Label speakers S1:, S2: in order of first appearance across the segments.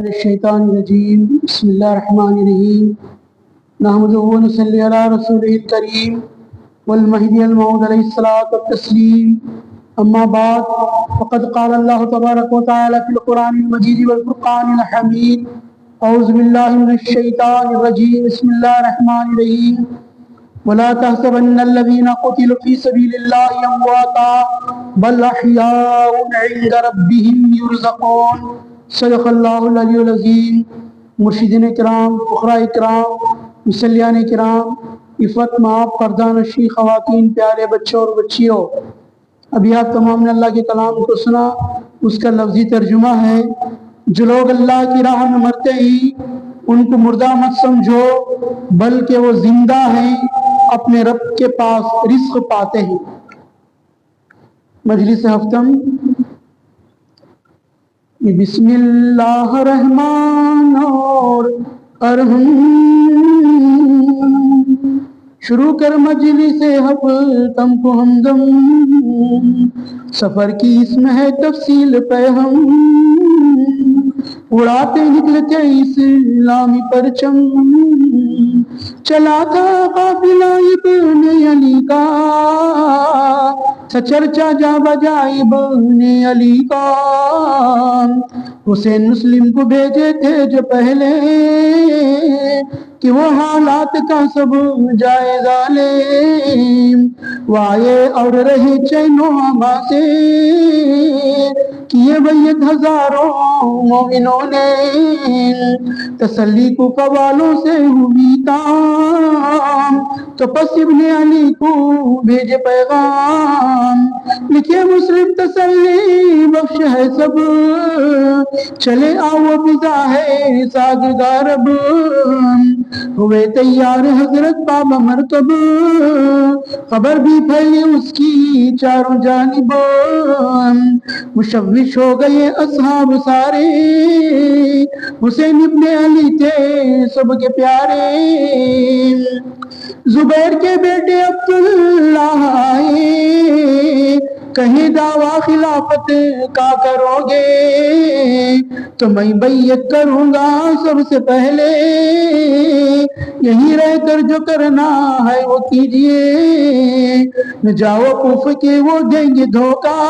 S1: الشیطان الرجیم بسم اللہ الرحمن الرحیم نحمدہ و نصلی علی رسولہ الکریم والمہدی الموعود علیہ الصلاۃ والتسلیم اما بعد فقد قال اللہ تبارک و تعالی فی القرآن المجید والفرقان الحمید اعوذ باللہ من الشیطان الرجیم بسم اللہ الرحمن الرحیم ولا تحسبن الذين قتلوا في سبيل الله امواتا بل احياء عند ربهم يرزقون صدق اللہ العلی العظیم۔ مرشدین کرام، فقراء کرام، مصلیان کرام، عفت مآب پردہ نشین خواتین، پیارے بچوں اور بچیوں، ابھی آپ تمام نے اللہ کے کلام کو سنا۔ اس کا لفظی ترجمہ ہے: جو لوگ اللہ کی راہ میں مرتے ہی ان کو مردہ مت سمجھو، بلکہ وہ زندہ ہیں، اپنے رب کے پاس رزق پاتے ہیں۔ مجلس ہفتم۔ بسم اللہ الرحمن الرحیم، شروع کر مجلس ہفتم کو ہمدم، سفر کی اس میں ہے تفصیل پہ ہم، اڑاتے نکلتے اسلامی پرچم، چلا تھا قافلہ ابن علی کا، چرچا جا بجائے ابن علی کا، حسین مسلم کو بھیجے تھے جو پہلے، کہ وہ حالات کا سب جائزہ لیں، وہ آئے اور رہے چین و اما سے، کیے بیعت ہزاروں مومنوں نے، تسلی کوفہ والوں سے ہوئی کام، تو پس ابن علی کو بھیجے پیغام، لکھے مسلم تسلی بخش ہے سب، چلے آؤ فضا ہے ساگردار اب، ہوئے تیار حضرت بابا مرکب، خبر بھی پھیلی اس کی چاروں جانب، مشوش ہو گئے اصحاب سارے، حسین ابن علی تھے سب کے پیارے، زبیر کے بیٹے عبداللہ آئے، کہیں دعویٰ خلافت کا کرو گے تو میں بیعت کروں گا سب سے پہلے، یہیں رہ کر جو کرنا ہے وہ کیجئے، نہ جاؤ کوفہ کے وہ دیں گے دھوکہ،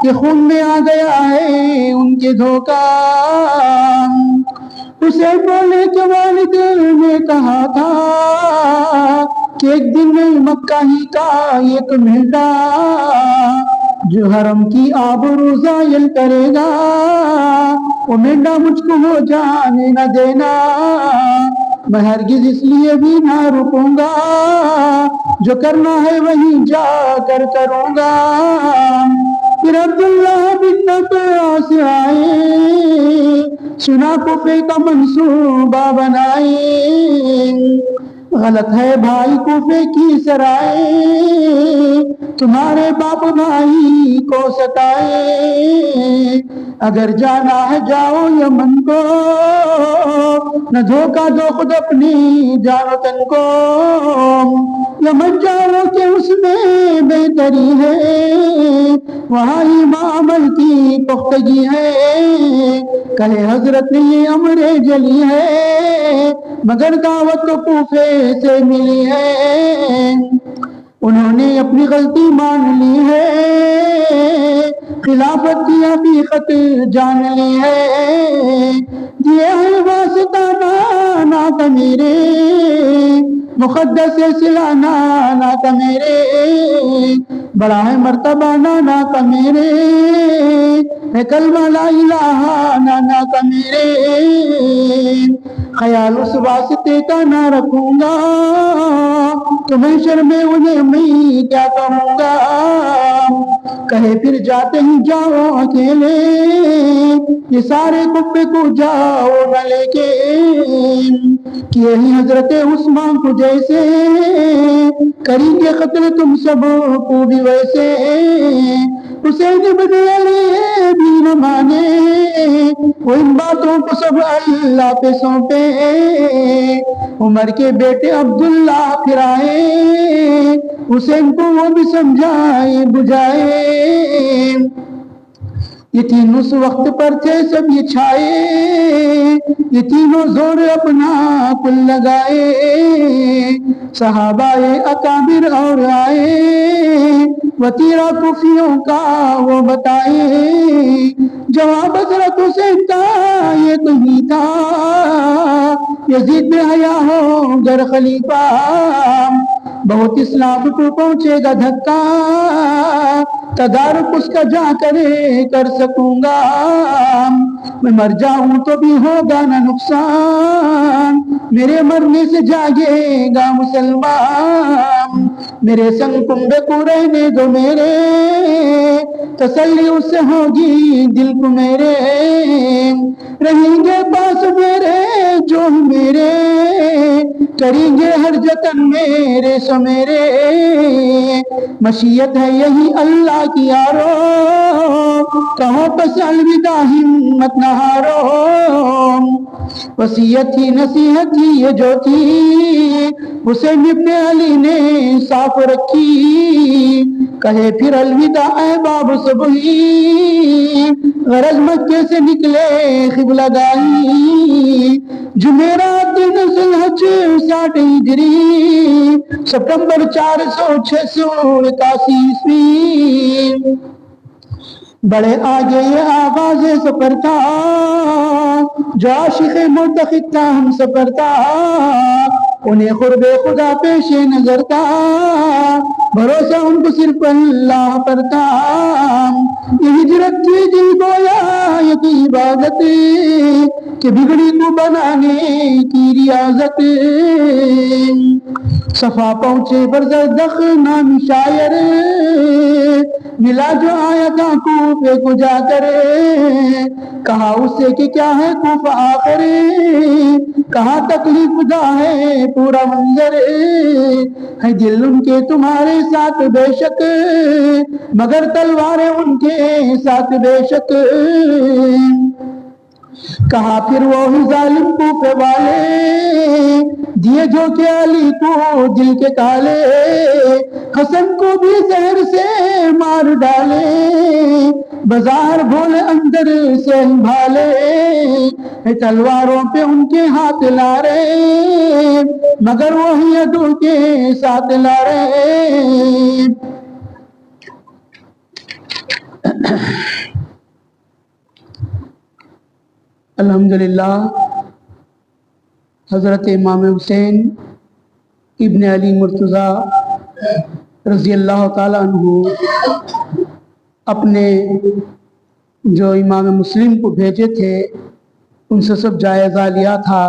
S1: کہ خون میں آ گیا ہے ان کے دھوکہ، اسے بولے کہ والد نے کہا تھا کہ ایک دن میں مکہ ہی کا ایک مہنگا، جو حرم کی آبرو زائل کرے گا، وہ مہنگا مجھ کو ہو جانے نہ دینا، میں ہرگز اس لیے بھی نہ رکوں گا، جو کرنا ہے وہیں جا کر کروں گا۔ پھر عبداللہ بن عباس آئے، سنا کوفے کا منصوبہ بنائے، غلط ہے بھائی کوفے کی سرائے، تمہارے باپ بھائی کو ستائے، اگر جانا ہے جاؤ یمن کو، نہ دھوکہ دو خود اپنی جان و تن کو، یمن جاؤ کہ اس میں بہتری ہے، وہاں امام کی پختگی ہے، کہے حضرت یہ امر جلی ہے، مگر دعوت تو کوفے سے ملی ہے، انہوں نے اپنی غلطی مان لی ہے، خلافت کی حقیقت جان لی ہے، یہ ہے واسطہ نانا کا میرے، مقدس صلہ نانا کا میرے، بڑا ہے مرتبہ نانا کا میرے، ہے کلمہ لا الہ نانا کا میرے، خیال اس واسطے کا نہ رکھوں گا، تو محشر میں انہیں میں کیا کہوں گا، کہے پھر جاتے ہی جاؤ اکیلے، یہ سارے کفے کو جاؤ نہ لے کے، کہ یہی حضرت عثمان کو جیسے، کریں گے قتل تم سب کو بھی ویسے، حسین ابن علی بھی نہ مانے، وہ ان باتوں کو سب اللہ پہ سونپے، عمر کے بیٹے عبداللہ پھر آئے، حسین کو وہ بھی سمجھائے بجھائے، یہ تین اس وقت پر تھے سب یہ چھائے، یہ تینوں زور اپنا کل لگائے، صحابہ اکابر اور آئے، وطیرہ کفیوں کا وہ بتائے، جواب حضرت حسین کا یہ نہیں تھا، یزید بے حیا ہو گر خلیفہ، بہت اسلام کو پہنچے گا دھکا، تدارک اس کا جا کر سکوں گا، میں مر جاؤں تو بھی ہوگا نہ نقصان، میرے مرنے سے جاگے گا مسلمان، میرے سنگ کنبے کو رہنے دو میرے، تسلی اس سے ہوگی دل کو میرے، رہیں گے پاس میرے جو میرے، کریں گے ہر جتن میرے سو میرے، مشیت ہے یہی اللہ کی یارو، کہو پس الوداع ہمت نہ ہارو، وصیت ہی نصیحت ہی یہ جو تھی حسین ابن علی نے صاف رکھی، کہے پھر الوداع اے باب صبحی، غرض مکے سے نکلے قبلہ گاہی، جمعرات دن ذوالحج 60 ہجری، ستمبر 486 عیسوی، بڑے آگے یہ آغاز سفر تھا، جو عاشق مرتخب تھا ہم سفر تھا، انہیں قرب خدا پیش نظر تھا، بھروسہ ان کو صرف اللہ پر تھا، یہ ہجرت تھی دل گویا یہ کی عبادت، کہ بگڑی کو بنانے کی ریاضت، صفا پہنچے برزدق نامی شاعر، ملا جو آیا تھا کوفے کو جا کر، کہا اس سے کہ کیا ہے کوفہ آخر، کہاں تکلیف دا ہے پورا منظر، ہے دل ان کے تمہارے ساتھ بے شک، مگر تلواریں ان کے ساتھ بے شک، کہا پھر وہی ظالم کوفے والے، دیے جو کہ علی کو دل کے کالے، حسن کو بھی زہر سے مار ڈالے، بازار بھولے اندر سے بھالے، تلواروں پہ ان کے ہاتھ لارے، مگر وہی عدو کے ساتھ لارے۔ الحمدللہ حضرت امام حسین ابن علی مرتضیٰ رضی اللہ تعالیٰ عنہ اپنے جو امام مسلم کو بھیجے تھے ان سے سب جائزہ لیا تھا،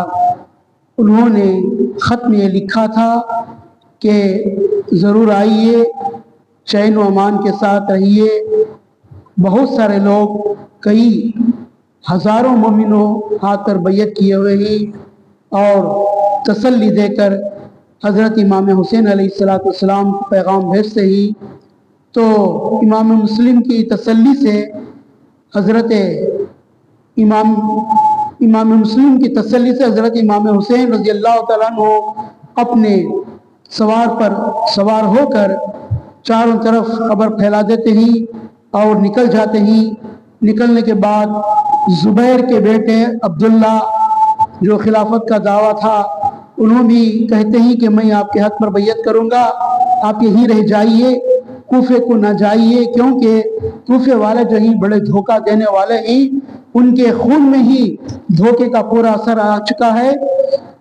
S1: انہوں نے خط میں یہ لکھا تھا کہ ضرور آئیے، چین و امان کے ساتھ رہیے، بہت سارے لوگ کئی ہزاروں مومنوں ہاتھ پر بیعت کیے ہوئے ہیں، اور تسلی دے کر حضرت امام حسین علیہ السلام کو پیغام بھیجتے ہی، تو امام مسلم کی تسلی سے حضرت امام مسلم کی تسلی سے حضرت امام حسین رضی اللہ تعالیٰ عنہ اپنے سوار پر سوار ہو کر چاروں طرف خبر پھیلا دیتے ہیں اور نکل جاتے ہیں۔ نکلنے کے بعد زبیر کے بیٹے عبداللہ جو خلافت کا دعویٰ تھا، انہوں بھی کہتے ہیں کہ میں آپ کے حق پر بیعت کروں گا، آپ یہیں رہ جائیے، کوفے کو نہ جائیے، کیونکہ کوفے والے جو ہیں بڑے دھوکہ دینے والے ہیں، ان کے خون میں ہی دھوکے کا پورا اثر آ چکا ہے۔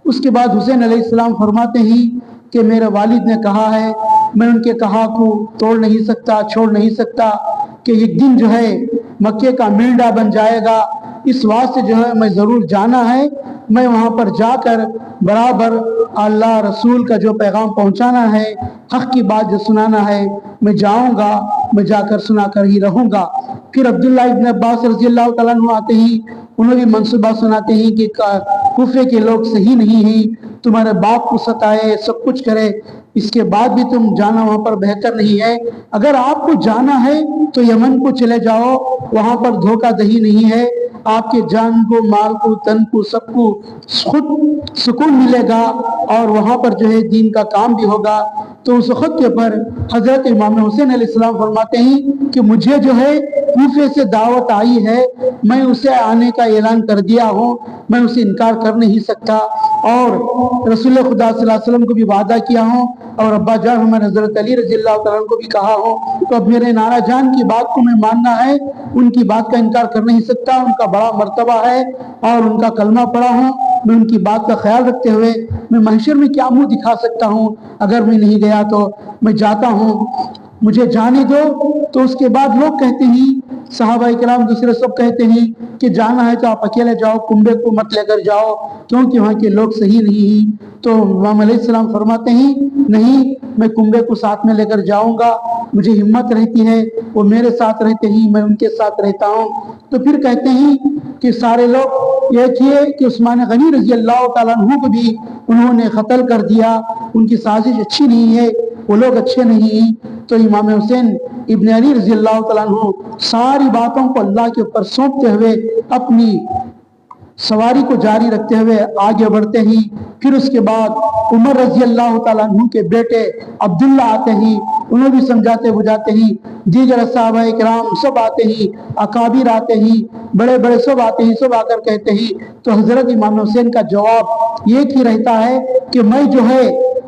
S1: اس کے بعد حسین علیہ السلام فرماتے ہیں کہ میرے والد نے کہا ہے، میں ان کے کہا کو توڑ نہیں سکتا، چھوڑ نہیں سکتا، کہ ایک دن جو ہے مکے کا میلڈا بن جائے گا، اس واسطے جو ہے میں ضرور جانا ہے، میں وہاں پر جا کر برابر اللہ رسول کا جو پیغام پہنچانا ہے، حق کی بات جو سنانا ہے، میں جاؤں گا، میں جا کر سنا کر ہی رہوں گا۔ پھر عبداللہ ابن عباس رضی اللہ تعالیٰ عنہ آتے ہیں، انہوں بھی منصوبہ سناتے ہیں کہ کوفے کے لوگ صحیح نہیں ہیں، تمہارے باپ کو ستائے، سب کچھ کرے، اس کے بعد بھی تم جانا وہاں پر بہتر نہیں ہے، اگر آپ کو جانا ہے تو یمن کو چلے جاؤ، وہاں پر دھوکہ دہی نہیں ہے، آپ کے جان کو، مال کو، تن کو، سب کو خود سکون ملے گا، اور وہاں پر جو ہے دین کا کام بھی ہوگا۔ تو اس وقت کے پر حضرت امام حسین علیہ السلام فرماتے ہیں کہ مجھے جو ہے کوفے سے دعوت آئی ہے، میں اسے آنے کا اعلان کر دیا ہوں، میں اسے انکار کر نہیں سکتا، اور رسول خدا صلی اللہ علیہ وسلم کو بھی وعدہ کیا ہوں، اور ابا جان ہمارے حضرت علی رضی اللہ تعالیٰ عنہ کو بھی کہا ہوں، تو اب میرے نانا جان کی بات کو میں ماننا ہے، ان کی بات کا انکار کر نہیں سکتا، ان کا بڑا مرتبہ ہے اور ان کا کلمہ پڑھا ہوں، میں ان کی بات کا خیال رکھتے ہوئے میں محشر میں کیا منہ دکھا سکتا ہوں، اگر میں نہیں گیا تو میں جاتا ہوں، مجھے جانے دو۔ تو اس کے بعد لوگ کہتے ہیں، صحابہ کرام دوسرے سب کہتے ہیں کہ جانا ہے تو آپ اکیلے جاؤ، کنبے کو مت لے کر جاؤ کیونکہ وہاں کے لوگ صحیح نہیں ہیں۔ تو امام علیہ السلام فرماتے ہیں نہیں، میں کنبے کو ساتھ میں لے کر جاؤں گا، مجھے ہمت رہتی ہے، وہ میرے ساتھ رہتے ہیں، میں ان کے ساتھ رہتا ہوں۔ تو پھر کہتے ہیں کہ سارے لوگ یہ کیے کہ عثمان غنی رضی اللہ تعالیٰ عنہ کو بھی انہوں نے قتل کر دیا، ان کی سازش اچھی نہیں ہے، وہ لوگ اچھے نہیں ہیں۔ تو امام حسین ابن علی رضی اللہ تعالیٰ عنہ ساری باتوں کو اللہ کے اوپر سونپتے ہوئے اپنی سواری کو جاری رکھتے ہوئے آگے بڑھتے ہیں۔ پھر اس کے بعد عمر رضی اللہ تعالیٰ عنہ کے بیٹے عبداللہ آتے ہیں، انہوں بھی سمجھاتے بجھاتے ہیں، دیگر صحابہ کرام سب آتے ہیں، اکابر آتے ہیں، بڑے بڑے سب آتے ہیں، سب آ کر کہتے ہیں۔ تو حضرت امام حسین کا جواب یہ ہی رہتا ہے کہ میں جو ہے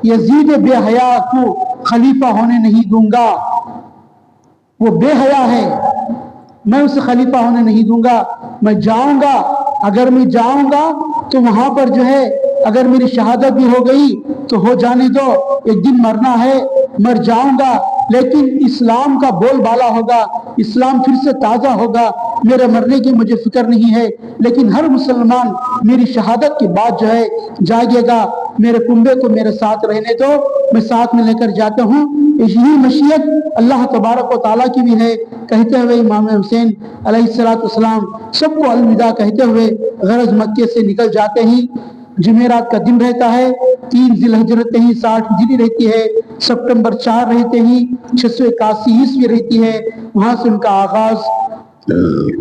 S1: یزید بے حیا کو خلیفہ ہونے نہیں دوں گا، وہ بے حیا ہے، میں اسے خلیفہ ہونے نہیں دوں گا، میں جاؤں گا، اگر میں جاؤں گا تو وہاں پر جو ہے اگر میری شہادت بھی ہو گئی تو ہو جانے دو، ایک دن مرنا ہے، مر جاؤں گا، لیکن اسلام کا بول بالا ہوگا، اسلام پھر سے تازہ ہوگا، میرے مرنے کی مجھے فکر نہیں ہے، لیکن ہر مسلمان میری شہادت کے بعد جو ہے جاگے گا، میرے کنبے کو میرے ساتھ رہنے دو، میں ساتھ میں لے کر جاتا ہوں۔ یہی مشیت اللہ تبارک و تعالیٰ کی بھی ہے۔ کہتے ہوئے امام حسین علیہ السلام سب کو الوداع کہتے ہوئے غرض مکے سے نکل جاتے ہیں۔ جمعرات کا دن رہتا ہے، 3 ذی الحجہ رہتے ہیں، 60 ہجری رہتی ہے، سپٹمبر 4 رہتے ہیں، 681 عیسوی رہتی ہے، وہاں سے ان کا آغاز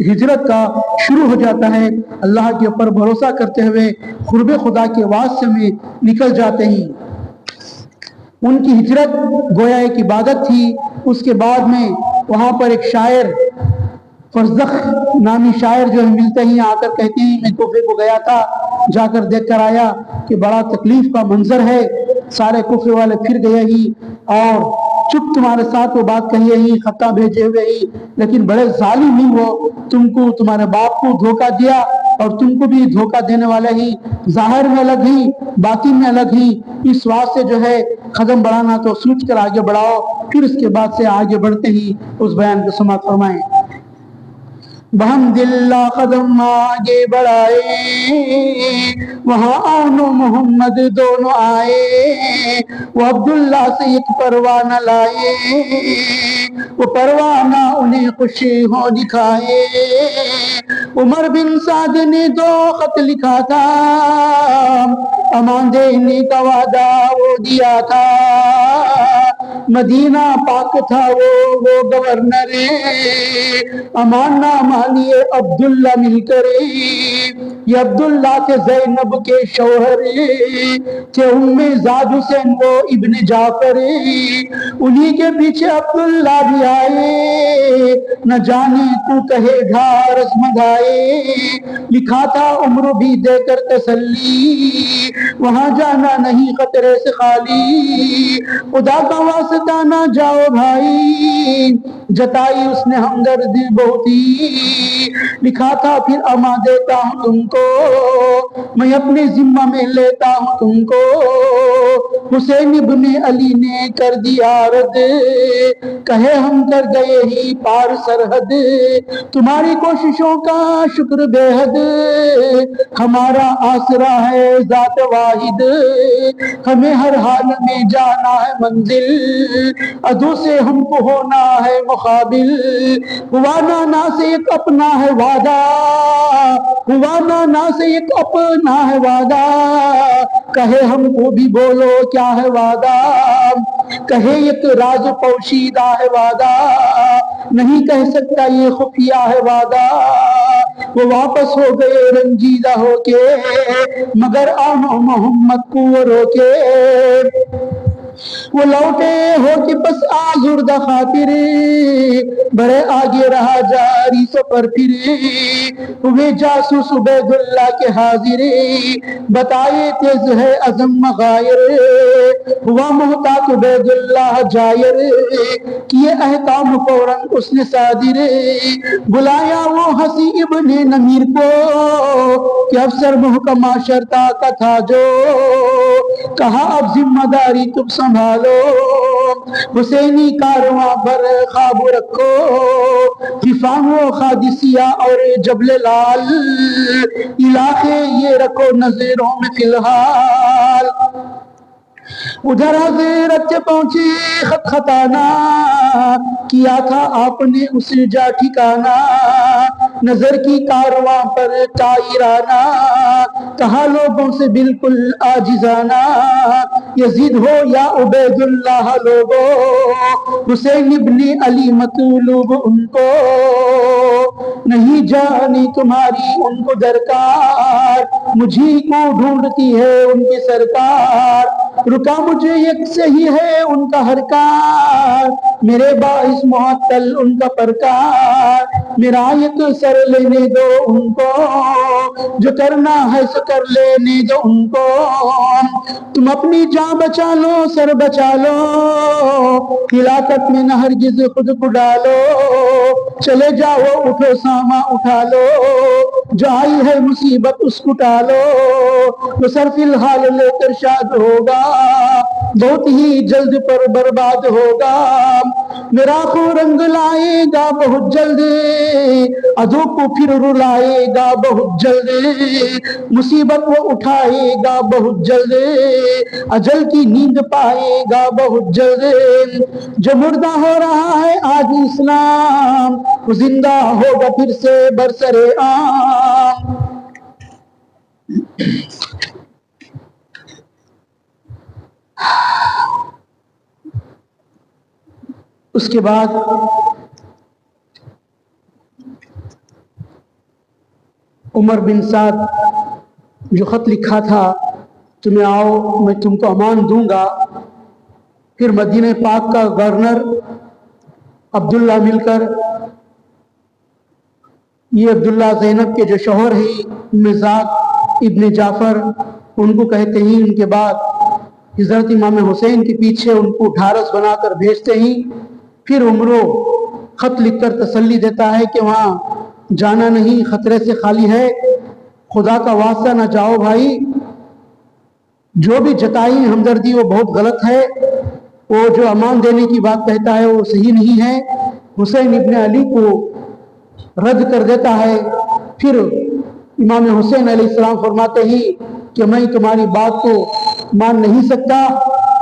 S1: ہجرت کا شروع ہو جاتا ہے۔ اللہ کے اوپر بھروسہ کرتے ہوئے قرب خدا کے واسطے میں نکل جاتے ہیں۔ ان کی ہجرت گویا ایک عبادت تھی۔ اس کے بعد میں وہاں پر ایک شاعر فرزخ نامی شاعر جو ملتے ہیں، آ کر کہتے ہیں میں کوفے کو گیا تھا، جا کر دیکھ کر آیا کہ بڑا تکلیف کا منظر ہے، سارے کوفے والے پھر گئے ہی اور چپ تمہارے ساتھ وہ بات کہیے ہی، خطہ بھیجے ہوئے ہی، لیکن بڑے ظالم ہی وہ، تم کو تمہارے باپ کو دھوکہ دیا اور تم کو بھی دھوکہ دینے والے ہی، ظاہر میں الگ ہی باطن میں الگ ہی، اس واسطے جو ہے قدم بڑھانا تو سوچ کر آگے بڑھاؤ۔ پھر اس کے بعد سے آگے بڑھتے ہی اس بیان کو سماعت فرمائیں۔ بحمد اللہ قدم آگے بڑھائے، وہاں آن و محمد دونوں آئے، وہ عبداللہ سے ایک پروانہ لائے، وہ پروانہ انہیں خوشی ہو دکھائے، عمر بن سعد نے 2 خط لکھا تھا، امان دینے کا وعدہ وہ دیا تھا، مدینہ پاک تھا وہ گورنر، امان نامہ لیے عبداللہ مل کر، یہ عبداللہ تھے زینب کے شوہر، تھے زاد حسین وہ ابن جعفر، انہی کے پیچھے عبداللہ بھی آئے، نہ جانے تو کہے گا رسمدائے، لکھا تھا عمر بھی دے کر تسلی، وہاں جانا نہیں خطرے سے خالی، خدا کا واسطہ نہ جاؤ بھائی، جتائی اس نے ہمدردی بہت ہی، لکھا تھا پھر اما دیتا ہوں تم کو، میں اپنے ذمہ میں لیتا ہوں تم کو، حسین ابن علی نے کر دیا رد، کہے ہم کر گئے ہی پار سرحد، تمہاری کوششوں کا شکر بے حد، ہمارا آسرا ہے ذات واحد، ہمیں ہر حال میں جانا ہے منزل، عدو سے ہم کو ہونا ہے مقابل، ہوا نانا سے ایک اپنا ہے وعدہ، ہوا نانا سے ایک اپنا ہے وعدہ، کہے ہم کو بھی بولو کیا ہے وعدہ، کہے ایک راز پوشیدہ ہے وعدہ، نہیں کہہ سکتا یہ خفیہ ہے وعدہ، وہ واپس ہو گئے رنجیدہ ہو کے، مگر آنو محمد کو روکے، وہ لوٹے ہو کہ بس آزردہ خاطرے بڑے آگے رہا جاری سفر پھرے ہوئے جاسوس عبید اللہ کے حاضرے بتائے تیز ہے عزم مغائر ہوا محتاط عبید اللہ جائر کیے احکام فوراً اس نے صادر بلایا وہ حسی ابن نمیر کو کہ افسر محکمہ شرطہ کا تھا جو کہا اب ذمہ داری تم سنبھالو حسینی کارواں پر خواب رکھو حفام و قادسیہ اور جبل لال علاقے یہ رکھو نظروں میں فی الحال ادھر حضرت پہنچے خط خطانہ کیا تھا آپ نے اس جا ٹھکانا نظر کی کارواں پر طائرانہ کہا لوگوں سے بالکل عاجزانہ یزید ہو یا عبید اللہ لوگو حسین ابن علی مطلوب ان کو نہیں جانی تمہاری ان کو درکار مجھے کو ڈھونڈتی ہے ان کی سرکار رکا مجھے یک سے ہی ہے ان کا ہر کار میرے باعث معطل ان کا پرکار میرا یک سر لینے دو ان کو جو کرنا ہے سو کر لینے دو ان کو تم اپنی جان بچا لو سر بچا لو ہلاکت میں نہ ہرگز خود کو ڈالو چلے جاؤ اٹھو ساما اٹھا لو جو آئی ہے مصیبت اس کو ٹالو وہ سر فی الحال لے کر شاد ہوگا بہت ہی جلد پر برباد ہوگا میرا خو رنگ لائے گا بہت جلد ادو کو پھر رلائے گا بہت جلد مصیبت وہ اٹھائے گا بہت جلد اجل کی نیند پائے گا بہت جلد جو مردہ ہو رہا ہے آج اسلام وہ زندہ ہوگا پھر سے برسر عام اس کے بعد عمر بن سعد جو خط لکھا تھا تمہیں آؤ میں تم کو امان دوں گا پھر مدینہ پاک کا گورنر عبداللہ مل کر یہ عبداللہ زینب کے جو شوہر ہیں مزاق ابن جعفر ان کو کہتے ہیں ان کے بعد حضرت امام حسین کے پیچھے ان کو ڈھارس بنا کر بھیجتے ہیں پھر عمرو خط لکھ کر تسلی دیتا ہے کہ وہاں جانا نہیں خطرے سے خالی ہے خدا کا واسطہ نہ جاؤ بھائی جو بھی جتائی ہمدردی وہ بہت غلط ہے وہ جو امان دینے کی بات کہتا ہے وہ صحیح نہیں ہے حسین ابن علی کو رد کر دیتا ہے پھر امام حسین علیہ السلام فرماتے ہیں کہ میں تمہاری بات کو مان نہیں سکتا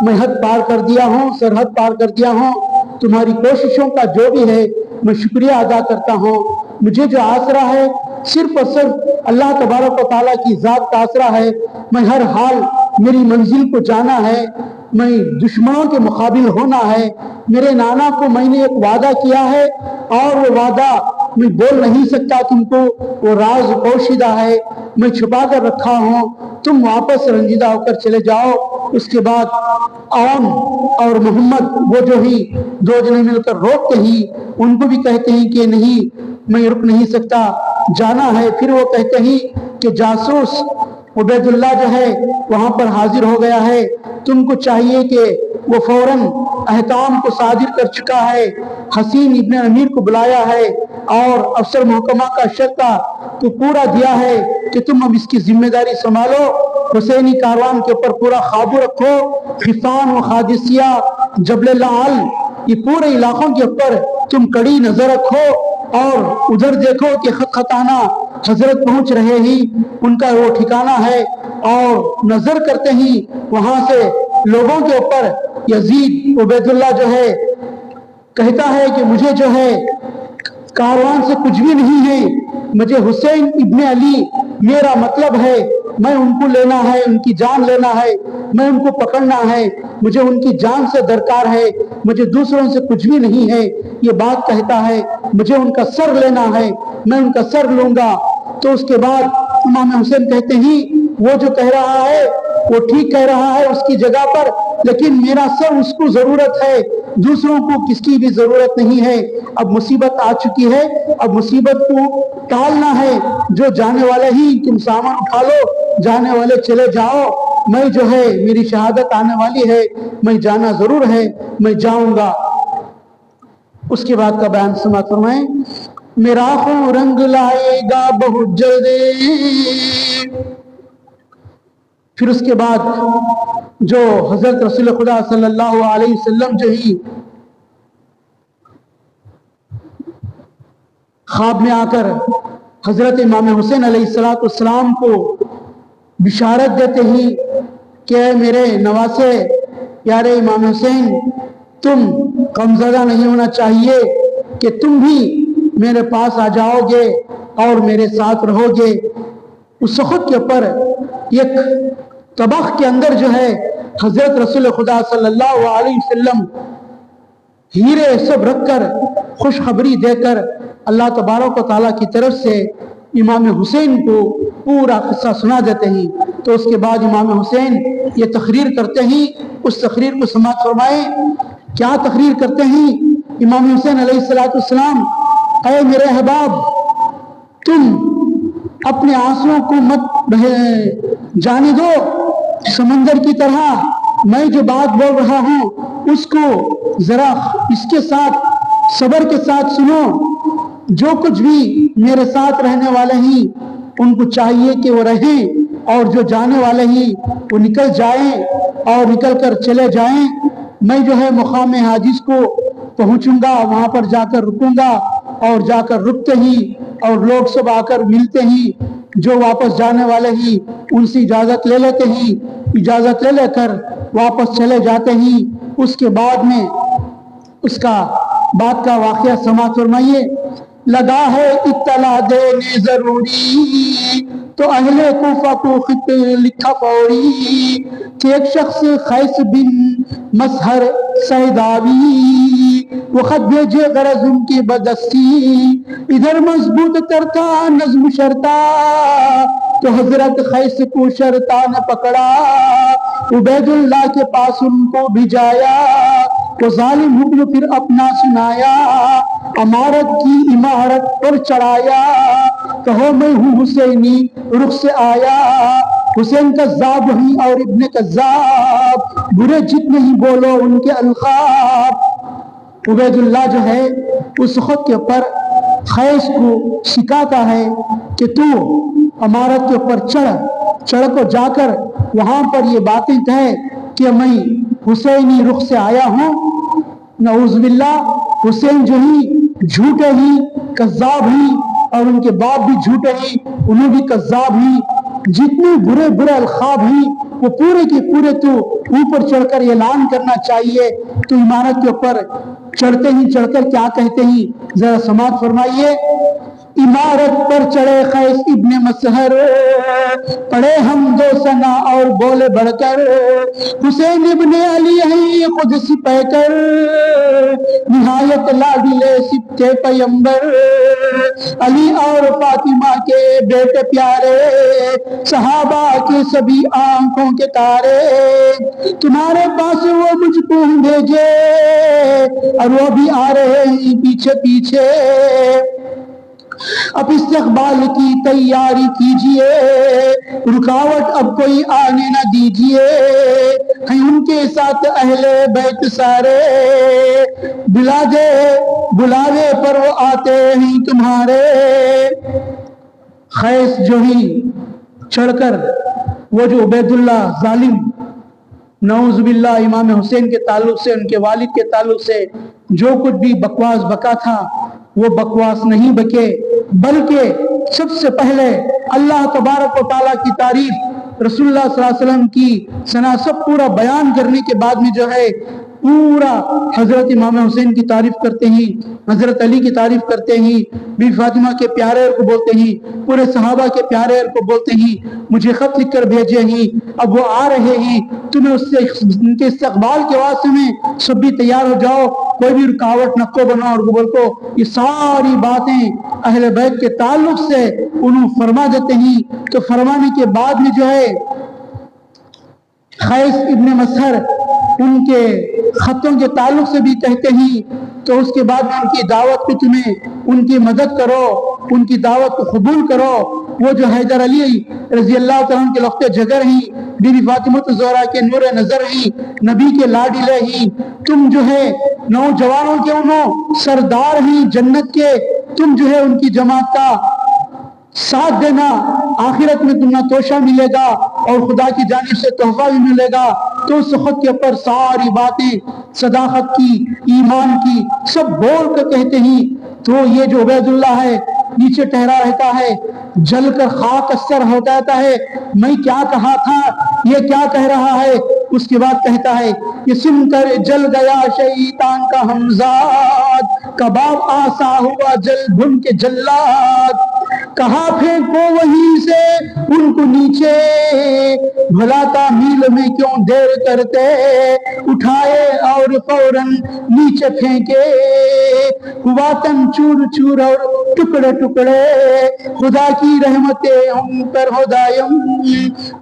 S1: میں حد پار کر دیا ہوں سرحد پار کر دیا ہوں تمہاری کوششوں کا جو بھی ہے میں شکریہ ادا کرتا ہوں مجھے جو آسرا ہے صرف اور صرف اللہ تبارک و تعالیٰ کی ذات کا آسرا ہے میں ہر حال میری منزل کو جانا ہے میں دشمنوں کے مقابل ہونا ہے میرے نانا کو میں نے ایک وعدہ کیا ہے اور وہ وعدہ میں بول نہیں سکتا تم کو وہ راز پوشیدہ ہے میں چھپا کر رکھا ہوں تم واپس رنجیدہ ہو کر چلے جاؤ اس کے بعد عون اور محمد وہ جو ہی دو جنے مل کر روکتے ہی ان کو بھی کہتے ہیں کہ نہیں میں رک نہیں سکتا جانا ہے پھر وہ کہتے ہیں کہ جاسوس عبید اللہ جو ہے وہاں پر حاضر ہو گیا ہے تم کو چاہیے کہ وہ فوراً احکام کو صادر کر چکا ہے حسین ابن امیر کو بلایا ہے اور افسر محکمہ کا شرطہ تو پورا دیا ہے کہ تم اب اس کی ذمہ داری سنبھالو حسینی کاروان کے اوپر پورا قابو رکھو خفان و قادسیہ جبل لعل یہ پورے علاقوں کے اوپر تم کڑی نظر رکھو اور ادھر دیکھو کہ خط خطانہ حضرت پہنچ رہے ہی ان کا وہ ٹھکانہ ہے اور نظر کرتے ہی وہاں سے لوگوں کے اوپر یزید عبید اللہ جو ہے کہتا ہے کہ مجھے جو ہے کاروان سے کچھ بھی نہیں ہے مجھے حسین ابن علی میرا مطلب ہے میں ان کو لینا ہے ان کی جان لینا ہے میں ان کو پکڑنا ہے مجھے ان کی جان سے درکار ہے مجھے دوسروں سے کچھ بھی نہیں ہے یہ بات کہتا ہے مجھے ان کا سر لینا ہے میں ان کا سر لوں گا تو اس کے بعد امام حسین کہتے ہیں وہ جو کہہ رہا ہے وہ ٹھیک کہہ رہا ہے اس کی جگہ پر، لیکن میرا سر اس کو ضرورت ہے، دوسروں کو کس کی بھی ضرورت نہیں ہے۔ اب مصیبت آ چکی ہے، اب مصیبت کو ٹالنا ہے، جو جانے والے ہی تم سامان اٹھا لو، جانے والے چلے جاؤ، میں جو ہے میری شہادت آنے والی ہے، میں جانا ضرور ہے، میں جاؤں گا۔ اس کے بعد کا بیان سماعت فرمائیں۔ میرا خون رنگ لائے گا بہت جلدی۔ پھر اس کے بعد جو حضرت رسول خدا صلی اللہ علیہ وسلم جو ہی خواب میں آ کر حضرت امام حسین علیہ السلام کو بشارت دیتے ہی کہ اے میرے نواسے پیارے امام حسین، تم غمزدہ نہیں ہونا چاہیے کہ تم بھی میرے پاس آ جاؤ گے اور میرے ساتھ رہو گے۔ اس وقت کے اوپر ایک طبق کے اندر جو ہے حضرت رسول خدا صلی اللہ علیہ وسلم ہیرے سب رکھ کر خوشخبری دے کر اللہ تبارک و تعالیٰ کی طرف سے امام حسین کو پورا قصہ سنا دیتے ہیں۔ تو اس کے بعد امام حسین یہ تقریر کرتے ہیں، اس تقریر کو سماعت فرمائیں۔ کیا تقریر کرتے ہیں امام حسین علیہ السلام؟ اے میرے احباب، تم اپنے آنسوؤں کو مت جانے دو سمندر کی طرح۔ میں جو بات بول رہا ہوں اس کو ذرا اس کے ساتھ صبر کے ساتھ سنو۔ جو کچھ بھی میرے ساتھ رہنے والے ہیں ان کو چاہیے کہ وہ رہیں، اور جو جانے والے ہیں وہ نکل جائیں اور نکل کر چلے جائیں۔ میں جو ہے مقام حاجز کو پہنچوں گا، وہاں پر جا کر رکوں گا، اور جا کر رکتے ہی اور لوگ سب آ کر ملتے ہی جو واپس جانے والے ہی ان سے اجازت لے لیتے ہی، اجازت لے لے کر واپس چلے جاتے ہی۔ اس کے بعد میں اس کا بات کا واقعہ سماعت فرمائیے۔ لگا ہے اطلاع دینے ضروری تو اہل کوفہ کو خط لکھا فوری کہ ایک شخص خیس بن مسہر سیداوی وہ خط بھیجے غرض ان کی بدستی، ادھر مضبوط ترتا نظم شرطا تو حضرت خیس کو شرطا نے پکڑا، عبید اللہ کے پاس ان کو بھیجایا، وہ ظالم حکم پھر اپنا سنایا، امارت کی عمارت پر چڑھایا، کہو میں ہوں حسینی رخ سے آیا، حسین کذاب وہیں اور ابن کذاب، برے جتنے ہی بولو ان کے القاب۔ عبید اللہ جو ہے اس خط کے اوپر خیس کو سکھاتا ہے کہ تو عمارت کے اوپر چڑھ کو جا کر وہاں پر یہ باتیں کہے کہ میں حسینی رخ سے آیا ہوں۔ نعوذ باللہ، حسین جو ہی جھوٹے ہی کذاب ہی، اور ان کے باپ بھی جھوٹے ہی، انہوں بھی کذاب ہی، جتنے برے برے القاب ہی وہ پورے کے پورے تو اوپر چڑھ کر اعلان کرنا چاہیے۔ تو عمارت کے اوپر چڑھتے ہی چڑھ کر کیا کہتے ہیں ذرا سماعت فرمائیے۔ عمارت پر چڑھے خیس ابن مسہر، پڑھے ہم دو ثنا اور بولے بڑھ کر، حسین ابن علی ہے خود سپہ کر، نہایت لاڈلے سبتے پیمبر، علی اور فاطمہ کے بیٹے پیارے، صحابہ کے سبھی آنکھوں کے تارے، تمہارے پاس وہ مجھ کو بھیجے اور وہ بھی آ رہے ہیں پیچھے پیچھے، اب استقبال کی تیاری کیجئے، رکاوٹ اب کوئی آنے نہ دیجئے، ہیں ان کے ساتھ اہل بیت سارے، بلاوے پر وہ آتے ہیں تمہارے۔ خیس جو ہی چڑھ کر وہ جو عبید اللہ ظالم نعوذ باللہ امام حسین کے تعلق سے، ان کے والد کے تعلق سے جو کچھ بھی بکواس بکا تھا وہ بکواس نہیں بکے، بلکہ سب سے پہلے اللہ تبارک و تعالیٰ کی تعریف، رسول اللہ صلی اللہ علیہ وسلم کی ثنا سب پورا بیان کرنے کے بعد میں جو ہے پورا حضرت امام حسین کی تعریف کرتے ہیں، حضرت علی کی تعریف کرتے ہیں، بی فاطمہ کے پیارے کو بولتے ہیں، پورے صحابہ کے پیارے کو بولتے ہیں، مجھے خط لکھ کر بھیجے ہیں، اب وہ آ رہے ہیں، تمہیں اس سے ان کے استقبال کے واسطے میں سب بھی تیار ہو جاؤ، کوئی بھی رکاوٹ نہ کو بناؤ اور بول کو۔ یہ ساری باتیں اہل بیت کے تعلق سے انہوں فرما دیتے ہیں۔ تو فرمانے کے بعد میں جو ہے خیس ابن مسہر ان کے خطوں کے تعلق سے بھی کہتے ہیں تو اس کے بعد میں ان کی دعوت پہ تمہیں ان کی مدد کرو، ان کی دعوت کو قبول کرو۔ وہ جو حیدر علی رضی اللہ تعالیٰ عنہ کے لخت جگر ہیں، بی بی فاطمہ الزہرا کے نور نظر ہیں، نبی کے لاڈلے ہیں، تم جو ہے نوجوانوں کے انہوں سردار ہیں جنت کے، تم جو ہے ان کی جماعت کا ساتھ دینا، آخرت میں تمہیں توشہ ملے گا اور خدا کی جانب سے تحفہ بھی ملے گا۔ تو اس خط کے اوپر ساری باتیں صداقت کی، ایمان کی سب بول کر کہتے ہیں۔ تو یہ جو عبید اللہ ہے نیچے ٹھہرا رہتا ہے، جل کر خاک استر ہو جاتا ہے، میں کیا کہا تھا، یہ کیا کہہ رہا ہے۔ اس کے بعد کہتا ہے کہ سن کر جل گیا شیطان کا ہمزاد، کباب آسا ہوا جل بھن کے جلاد، کہا پھینکو وہیں سے ان کو نیچے، بھلا تعمیل میں کیوں دیر کرتے، اٹھائے اور فوراً نیچے پھینکے، ہوا تن چور چور اور ٹکڑے ٹکڑے، خدا کی رحمتیں ہم پر ہو دائم،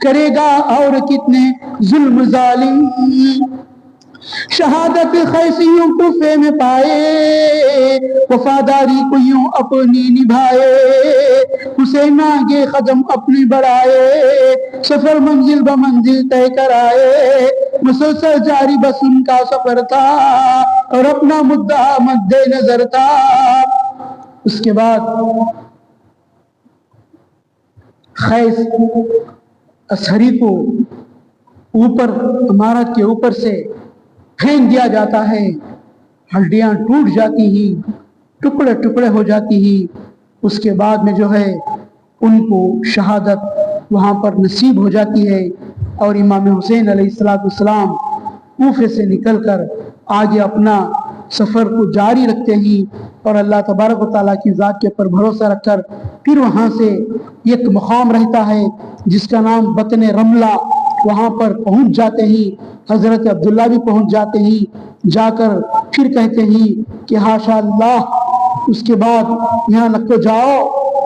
S1: کرے گا اور کتنے ظلم ظالم۔ شہادت خیسیوں کوفے میں پائے، وفاداری کو یوں اپنی نبھائے، حسین آگے قدم اپنی بڑھائے، سفر منزل بمنزل طے کرائے، مسلسل جاری بس ان کا سفر تھا اور اپنا مدعا مد نظر تھا۔ اس کے بعد خیس اصحری کو اوپر عمارت کے اوپر سے پھینک دیا جاتا ہے، ہڈیاں ٹوٹ جاتی ہیں، ٹکڑے ٹکڑے ہو جاتی ہیں۔ اس کے بعد میں جو ہے ان کو شہادت وہاں پر نصیب ہو جاتی ہے، اور امام حسین علیہ السلام کوفے سے نکل کر آگے اپنا سفر کو جاری رکھتے ہیں، اور اللہ تبارک و تعالیٰ کی ذات کے اوپر بھروسہ رکھ کر پھر وہاں سے ایک مقام رہتا ہے جس کا نام بطن رملہ، وہاں پر پہنچ جاتے ہیں۔ حضرت عبداللہ بھی پہنچ جاتے ہیں، جا کر پھر کہتے ہیں کہ ہاشا اللہ، اس کے بعد یہاں لکھو جاؤ،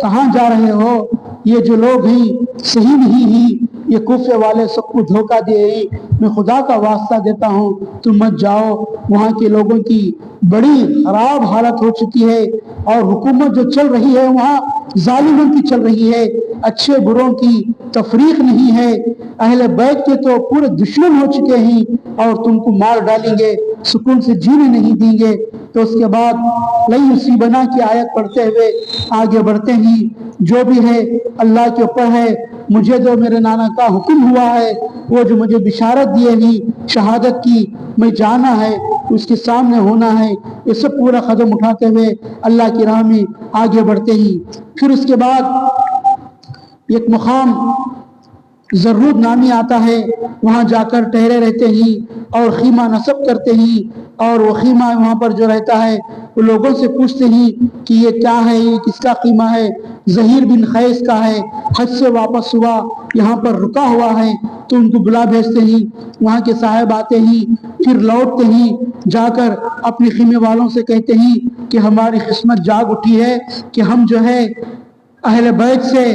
S1: کہاں جا رہے ہو، یہ جو لوگ ہیں صحیح نہیں ہیں، یہ کوفے والے سب کو دھوکہ دے ہیں، میں خدا کا واسطہ دیتا ہوں تم مت جاؤ، وہاں کے لوگوں کی بڑی خراب حالت ہو چکی ہے، اور حکومت جو چل رہی ہے وہاں ظالموں کی چل رہی ہے، اچھے بروں کی تفریق نہیں ہے، اہل بیت کے تو پورے دشمن ہو چکے ہیں اور تم کو مار ڈالیں گے، سکون سے جینے نہیں دیں گے۔ تو اس کے بعد لن یصیبنا کی آیت پڑھتے ہوئے آگے بڑھتے ہیں، جو بھی ہے اللہ کے اوپر ہے، مجھے جو میرے نانا کا حکم ہوا ہے، وہ جو مجھے بشارت دیے گی شہادت کی، میں جانا ہے، اس کے سامنے ہونا ہے، یہ سب پورا قدم اٹھاتے ہوئے اللہ کی راہ میں آگے بڑھتے ہیں۔ پھر اس کے بعد ایک مقام ضرور نامی آتا ہے، وہاں جا کر ٹھہرے رہتے ہیں اور خیمہ نصب کرتے ہیں، اور وہ خیمہ وہاں پر جو رہتا ہے وہ لوگوں سے پوچھتے ہیں کہ یہ کیا ہے، یہ کس کا خیمہ ہے، ظہیر بن خیس کا ہے، حج سے واپس ہوا یہاں پر رکا ہوا ہے، تو ان کو بلا بھیجتے ہیں، وہاں کے صاحب آتے ہیں، پھر لوٹتے ہیں، جا کر اپنے خیمے والوں سے کہتے ہیں کہ ہماری قسمت جاگ اٹھی ہے کہ ہم جو ہے اہل بیت سے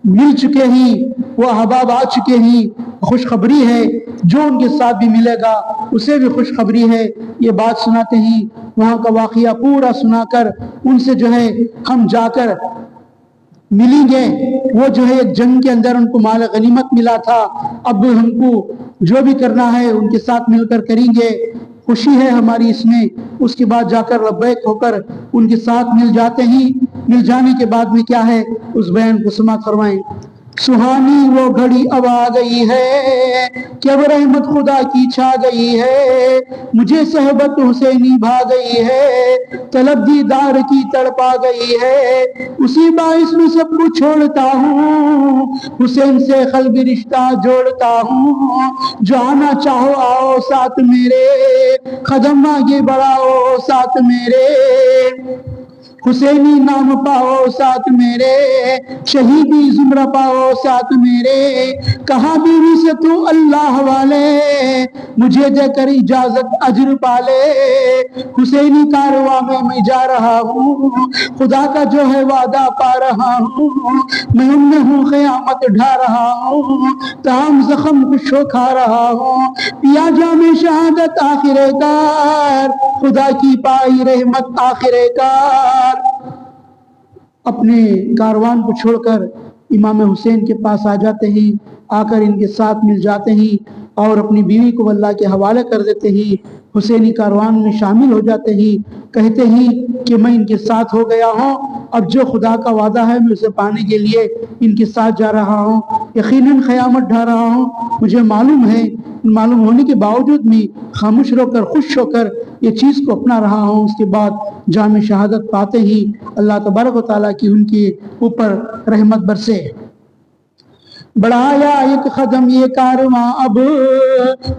S1: مل چکے ہیں، وہ احباب آ چکے ہیں، خوشخبری ہے، جو ان کے ساتھ بھی ملے گا اسے بھی خوشخبری ہے۔ یہ بات سناتے ہیں، وہاں کا واقعہ پورا سنا کر ان سے جو ہے ہم جا کر ملیں گے، وہ جو ہے ایک جنگ کے اندر ان کو مال غنیمت ملا تھا، اب ہم کو جو بھی کرنا ہے ان کے ساتھ مل کر کریں گے، خوشی ہے ہماری اس میں۔ اس کے بعد جا کر لبیک ہو کر ان کے ساتھ مل جاتے ہیں۔ مل جانے کے بعد میں کیا ہے اس بیان کو سماعت فرمائیں۔ سہانی وہ گھڑی اب آ گئی ہے کہ اب رحمت خدا کی چھا گئی ہے، مجھے صحبت حسینی بھا گئی ہے، طلب دیدار کی تڑپا گئی ہے، اسی باعث میں سب کو چھوڑتا ہوں، حسین سے قلبی رشتہ جوڑتا ہوں، جو آنا چاہو آؤ ساتھ میرے، قدم آگے بڑھاؤ ساتھ میرے، حسینی نام پاؤ ساتھ میرے، شہیدی زمرہ پاؤ ساتھ میرے، کہا بیوی سے تو اللہ والے، مجھے دے کر اجازت اجر پالے، حسینی کارواں میں جا رہا ہوں، خدا کا جو ہے وعدہ پا رہا ہوں، میں ان میں ہوں قیامت ڈھا رہا ہوں، تاہم زخم خوش ہو کھا رہا ہوں، پیا جام شہادت آخر کار، خدا کی پائی رحمت آخر کار۔ اپنے کاروان کو چھوڑ کر امام حسین کے پاس آ جاتے ہیں، آ کر ان کے ساتھ مل جاتے ہیں اور اپنی بیوی کو اللہ کے حوالے کر دیتے ہیں، حسینی کاروان میں شامل ہو جاتے ہیں، کہتے ہیں کہ میں ان کے ساتھ ہو گیا ہوں، اب جو خدا کا وعدہ ہے میں اسے پانے کے لیے ان کے ساتھ جا رہا ہوں، یقیناً قیامت ڈھا رہا ہوں، مجھے معلوم ہونے کے باوجود میں خاموش رو کر خوش ہو کر یہ چیز کو اپنا رہا ہوں۔ اس کے بعد جام شہادت پاتے ہی اللہ تبارک و تعالیٰ کی ان کے اوپر رحمت برسے۔ بڑھایا ایک قدم یہ کارواں اب،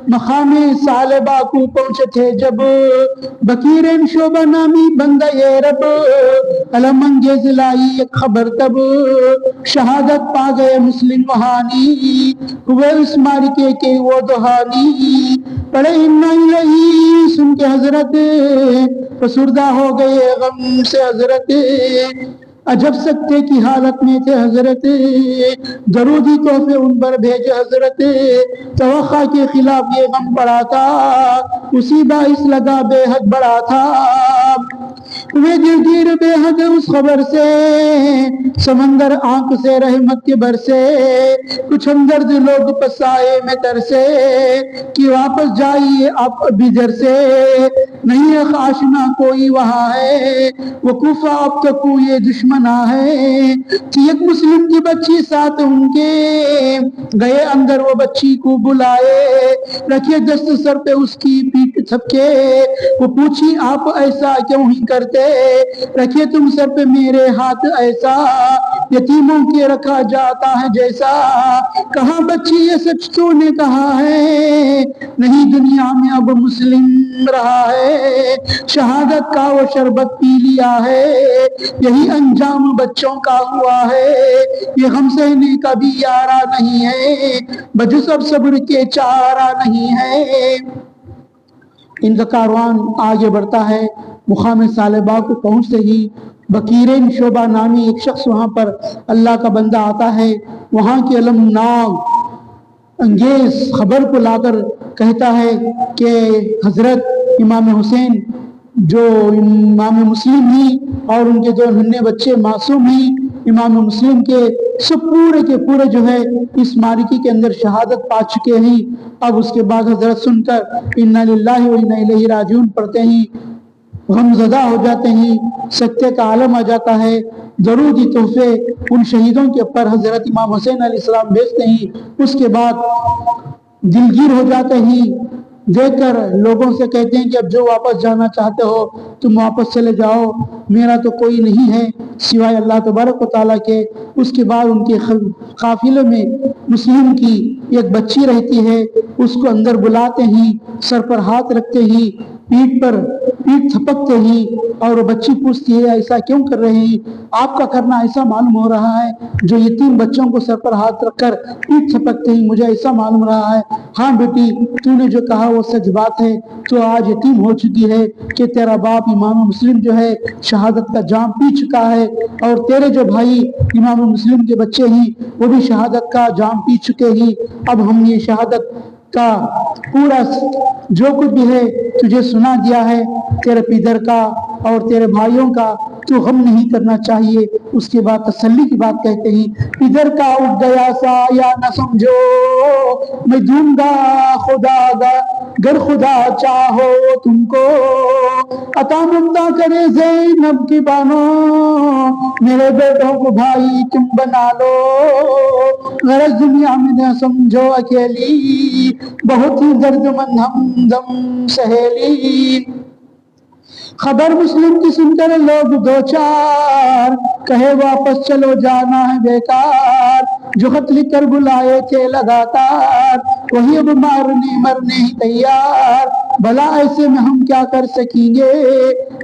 S1: مقام ثعلبہ کو پہنچے تھے جب، بکیرین شعبہ نامی بندہ یہ رب، علم انگیز لائی ایک خبر تب، شہادت پا گئے مسلم وہانی، ہوئے اس مارکے کے وہ دہانی، پڑھے انا الیہ سن کے حضرت، فسردہ ہو گئے غم سے حضرت، عجب سکتے کی حالت میں تھے حضرت، درودی تحفے ان پر بھیجے حضرت، توقع کے خلاف یہ غم پڑا تھا، اسی باعث لگا بے حد بڑا تھا، وہ دلگیر بے حد اس خبر سے، سمندر آنکھ سے رحمت کے برسے، کچھ ہمدرد لوگ پسائے میں ترسے، کہ واپس جائیے آپ ابھی در سے، نہیں ہے آشنا کوئی وہاں ہے، وقوفہ اب تک یہ دشمنا ہے، کہ ایک مسلم کی بچی ساتھ ان کے، گئے اندر وہ بچی کو بلائے، رکھے دست سر پہ اس کی پیٹ تھپکے، وہ پوچھی آپ ایسا کیوں ہی کرتے، رکھے تم سر پہ میرے ہاتھ ایسا، یتیموں کے رکھا جاتا ہے جیسا، کہاں بچی یہ سچ تو نے کہا ہے، نہیں دنیا میں اب مسلم رہا ہے، شہادت کا وہ شربت پی لیا ہے، یہی انجام بچوں کا ہوا ہے، یہ غم سہنے کا بھی یارہ نہیں ہے، بجو سب صبر کے چارہ نہیں ہے۔ ان کا کاروان آگے بڑھتا ہے، مقام ثعلبہ کو پہنچتے ہی بکیرین شعبہ نامی ایک شخص وہاں پر اللہ کا بندہ آتا ہے، وہاں کی المناک انگیز خبر کو لا کر کہتا ہے کہ حضرت امام حسین جو امام مسلم ہی اور ان کے جو ننھے بچے معصوم ہی امام مسلم کے سب پورے کے پورے جو ہے اس مارکی کے اندر شہادت پا چکے ہیں۔ اب اس کے بعد حضرت سن کر انا للہ و انا الیہ راجعون پڑھتے ہیں، غم زدہ ہو جاتے ہیں، سکتے کا عالم آ جاتا ہے، درودی تحفے ان شہیدوں کے اوپر حضرت امام حسین علیہ السلام بھیجتے ہیں، اس کے بعد دلگیر ہو جاتے ہیں، دیکھ کر لوگوں سے کہتے ہیں کہ اب جو واپس جانا چاہتے ہو تم واپس چلے جاؤ، میرا تو کوئی نہیں ہے سوائے اللہ تبارک و تعالیٰ کے۔ اس کے بعد ان کے قافلے میں مسلم کی ایک بچی رہتی ہے، اس کو اندر بلاتے ہیں، سر پر ہاتھ رکھتے ہیں، پیٹھ تھپکتے ہیں، اور وہ بچی پوچھتی ہے ایسا کیوں کر رہے ہیں، آپ کا کرنا ایسا معلوم ہو رہا ہے، جو یتیم بچوں کو سر پر ہاتھ رکھ کر پیٹھ تھپکتے ہیں مجھے ایسا معلوم رہا ہے۔ ہاں بیٹی تو نے جو کہا وہ سچ بات ہے، تو آج یتیم ہو چکی ہے کہ تیرا باپ امام مسلم جو ہے شہادت کا جام پی چکا ہے، اور تیرے جو بھائی امام مسلم کے بچے ہیں وہ بھی شہادت کا جام پی چکے ہیں، اب ہم یہ شہادت کا پورا جو کچھ بھی ہے تجھے سنا دیا ہے، تیرے پیدر کا اور تیرے بھائیوں کا تو غم نہیں کرنا چاہیے۔ اس کے بعد تسلی کی بات کہتے ہیں، پیدر کا اٹھ گیا سایہ نہ سمجھو، میں دوں گا خدا گر خدا چاہو تم کو، عطا ممتا کرے زینب کی بانو، میرے بیٹوں کو بھائی تم بنا لو، غرض دنیا میں نہ سمجھو اکیلی، بہت ہی درد مند ہمدم سہیلی۔ خبر مسلم کی سن کر لوگ دو چار، کہے واپس چلو جانا ہے بیکار، جو خط لکھ کر بلائے تھے لگاتار، وہی اب مرنے ہی تیار، بھلا ایسے میں ہم کیا کر سکیں گے،